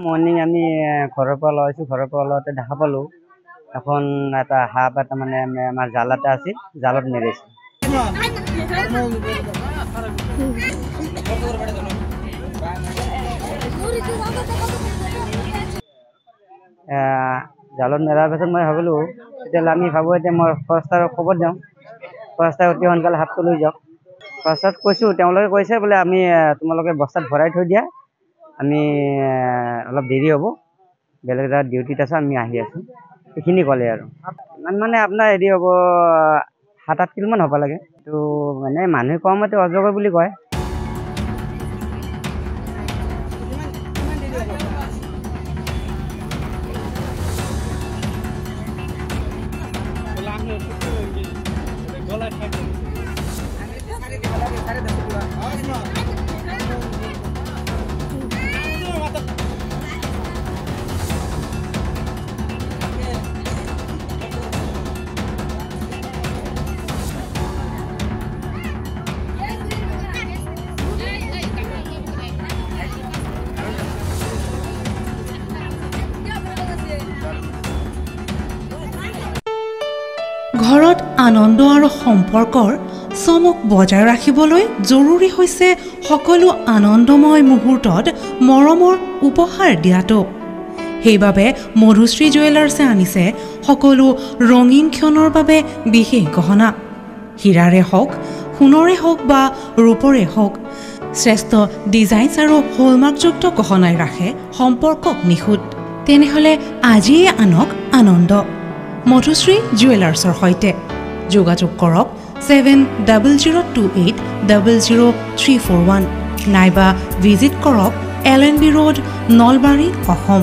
Morning আমি ঘৰৰ পৰা ওলাইছোঁ, ঘৰৰ পৰা ওলাওঁতে দেখা পালোঁ এখন এটা সাপ এটা মানে আমাৰ জাল এটা আছিল, জালত মেৰিছে। জালত মেৰাৰ পিছত মই ভাবিলোঁ তেতিয়াহ'লে আমি ভাবোঁ এতিয়া মই ফৰেষ্টাৰক খবৰ দিওঁ, ফৰেষ্টাৰে অতি সোনকালে সাপটো লৈ যাওক। ফৰেষ্টাৰত কৈছোঁ, তেওঁলোকে কৈছে বোলে আমি তোমালোকে বস্তাত ভৰাই থৈ দিয়া, আমি অলপ দেৰি হ'ব, বেলেগ এটা ডিউটিত আছোঁ, আমি আহি আছোঁ, সেইখিনি ক'লে আৰু। ইমান মানে আপোনাৰ হেৰি হ'ব 7-8 কিলোমান হ'ব লাগে। এইটো মানে মানুহে কোৱা মতে অজগৰ বুলি কয়। ঘৰত আনন্দ আৰু সম্পৰ্কৰ চমক বজাই ৰাখিবলৈ জৰুৰী হৈছে সকলো আনন্দময় মুহূৰ্তত মৰমৰ উপহাৰ দিয়াটো। সেইবাবে মধুশ্ৰী জুৱেলাৰ্ছে আনিছে সকলো ৰঙীন ক্ষণৰ বাবে বিশেষ গহনা। হীৰাৰে হওক, সোণৰে হওক বা ৰূপৰে হওক, শ্ৰেষ্ঠ ডিজাইনছ আৰু হলমাৰ্কযুক্ত গহনাই ৰাখে সম্পৰ্কক নিখুঁত। তেনেহ'লে আজিয়ে আনক আনন্দ মধুশ্ৰী জুৱেলাৰ্ছৰ সৈতে। যোগাযোগ কৰক 7028000341 নাইবা ভিজিট কৰক LNB ৰোড, নলবাৰী, অসম।